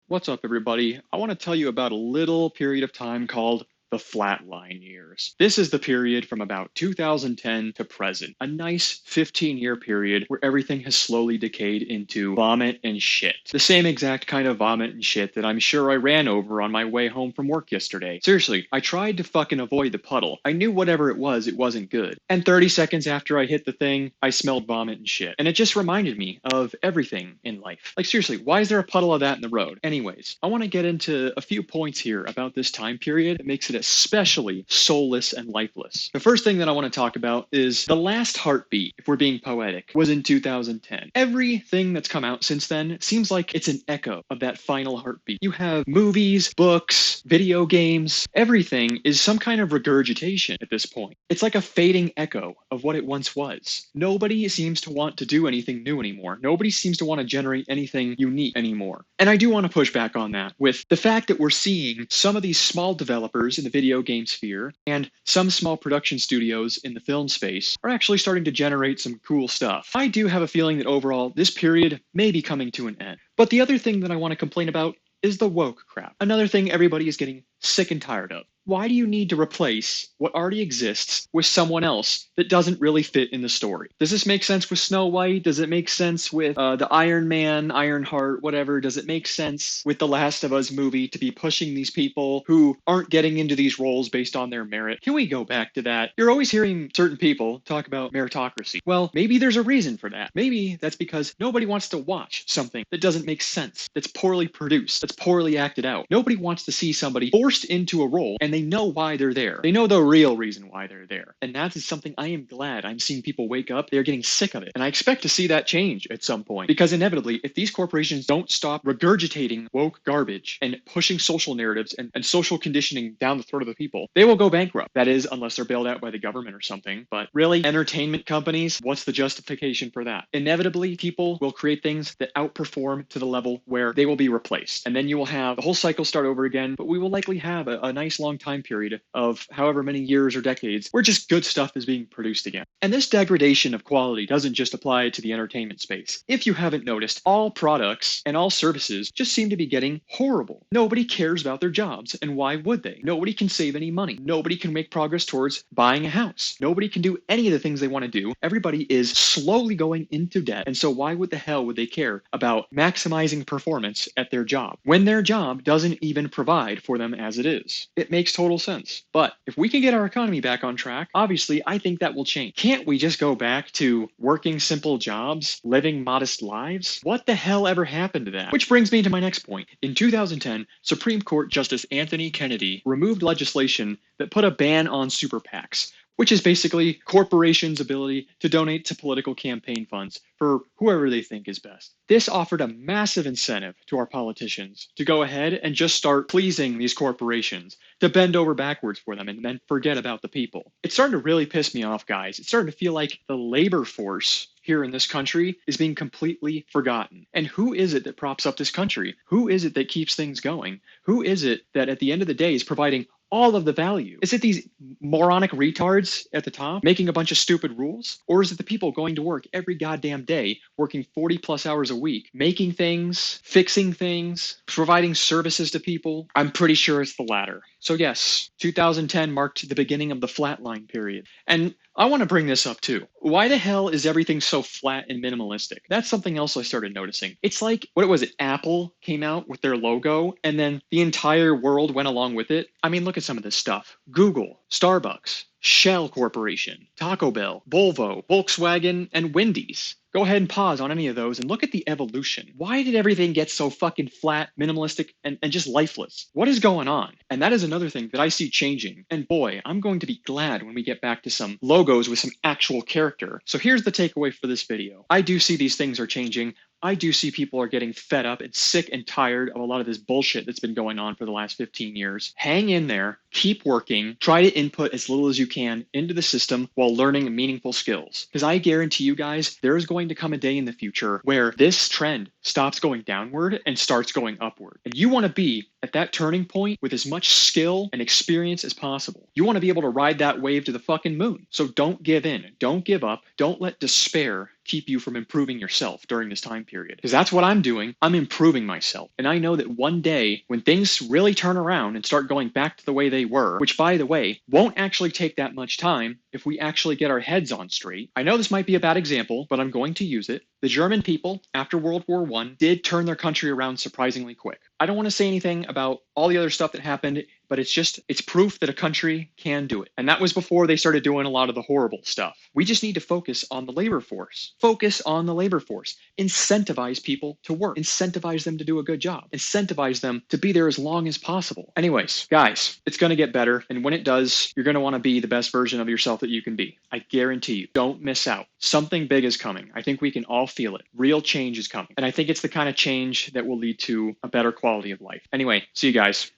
What's up, everybody? I want to tell you about a little period of time called the Flatline Years. This is the period from about 2010 to present, a nice 15-year period where everything has slowly decayed into vomit and shit. The same exact kind of vomit and shit that I'm sure I ran over on my way home from work yesterday. Seriously, I tried to fucking avoid the puddle. I knew whatever it wasn't good. And 30 seconds after I hit the thing, I smelled vomit and shit. And it just reminded me of everything in life. Like, seriously, why is there a puddle of that in the road? Anyways, I want to get into a few points here about this time period that makes it especially soulless and lifeless. The first thing that I want to talk about is the last heartbeat, if we're being poetic, was in 2010. Everything that's come out since then seems like it's an echo of that final heartbeat. You have movies, books, video games, everything is some kind of regurgitation at this point. It's like a fading echo of what it once was. Nobody seems to want to do anything new anymore. Nobody seems to want to generate anything unique anymore. And I do want to push back on that with the fact that we're seeing some of these small developers in the video game sphere and some small production studios in the film space are actually starting to generate some cool stuff. I do have a feeling that overall this period may be coming to an end. But the other thing that I want to complain about is the woke crap. Another thing everybody is getting sick and tired of. Why do you need to replace what already exists with someone else that doesn't really fit in the story? Does this make sense with Snow White? Does it make sense with the Iron Man, Ironheart, whatever? Does it make sense with the Last of Us movie to be pushing these people who aren't getting into these roles based on their merit? Can we go back to that? You're always hearing certain people talk about meritocracy. Well, maybe there's a reason for that. Maybe that's because nobody wants to watch something that doesn't make sense, that's poorly produced, that's poorly acted out. Nobody wants to see somebody forced into a role and they know why they're there. They know the real reason why they're there. And that is something I am glad I'm seeing people wake up. They're getting sick of it. And I expect to see that change at some point. Because inevitably, if these corporations don't stop regurgitating woke garbage and pushing social narratives and social conditioning down the throat of the people, they will go bankrupt. That is, unless they're bailed out by the government or something. But really, entertainment companies, what's the justification for that? Inevitably, people will create things that outperform to the level where they will be replaced. And then you will have the whole cycle start over again, but we will likely have a nice long time period of however many years or decades where just good stuff is being produced again. And this degradation of quality doesn't just apply to the entertainment space. If you haven't noticed, all products and all services just seem to be getting horrible. Nobody cares about their jobs, and why would they? Nobody can save any money. Nobody can make progress towards buying a house. Nobody can do any of the things they want to do. Everybody is slowly going into debt, and so why would the hell would they care about maximizing performance at their job when their job doesn't even provide for them as it is? It makes total sense. But if we can get our economy back on track, obviously I think that will change. Can't we just go back to working simple jobs, living modest lives? What the hell ever happened to that? Which brings me to my next point. In 2010, Supreme Court Justice Anthony Kennedy removed legislation that put a ban on super PACs, which is basically corporations' ability to donate to political campaign funds for whoever they think is best. This offered a massive incentive to our politicians to go ahead and just start pleasing these corporations, to bend over backwards for them and then forget about the people. It's starting to really piss me off, guys. It's starting to feel like the labor force here in this country is being completely forgotten. And who is it that props up this country? Who is it that keeps things going? Who is it that at the end of the day is providing all of the value? Is it these moronic retards at the top making a bunch of stupid rules? Or is it the people going to work every goddamn day, working 40 plus hours a week, making things, fixing things, providing services to people? I'm pretty sure it's the latter. So yes, 2010 marked the beginning of the flatline period. And I want to bring this up too. Why the hell is everything so flat and minimalistic? That's something else I started noticing. It's like, what was it? Apple came out with their logo and then the entire world went along with it. I mean, look at some of this stuff. Google, Starbucks, Shell Corporation, Taco Bell, Volvo, Volkswagen, and Wendy's. Go ahead and pause on any of those and look at the evolution. Why did everything get so fucking flat, minimalistic, and just lifeless? What is going on? And that is another thing that I see changing. And boy, I'm going to be glad when we get back to some logos with some actual character. So here's the takeaway for this video. I do see these things are changing. I do see people are getting fed up and sick and tired of a lot of this bullshit that's been going on for the last 15 years. Hang in there, keep working, try to input as little as you can into the system while learning meaningful skills. Because I guarantee you guys, there's going to come a day in the future where this trend stops going downward and starts going upward. And you want to be at that turning point with as much skill and experience as possible. You want to be able to ride that wave to the fucking moon. So don't give in. Don't give up. Don't let despair keep you from improving yourself during this time period. Because that's what I'm doing. I'm improving myself. And I know that one day when things really turn around and start going back to the way they were, which by the way, won't actually take that much time if we actually get our heads on straight. I know this might be a bad example, but I'm going to use it. The German people, after World War I, did turn their country around surprisingly quick. I don't want to say anything about all the other stuff that happened, but it's proof that a country can do it. And that was before they started doing a lot of the horrible stuff. We just need to focus on the labor force. Focus on the labor force. Incentivize people to work. Incentivize them to do a good job. Incentivize them to be there as long as possible. Anyways, guys, it's going to get better. And when it does, you're going to want to be the best version of yourself that you can be. I guarantee you. Don't miss out. Something big is coming. I think we can all feel it. Real change is coming. And I think it's the kind of change that will lead to a better quality of life. Anyway, see you guys.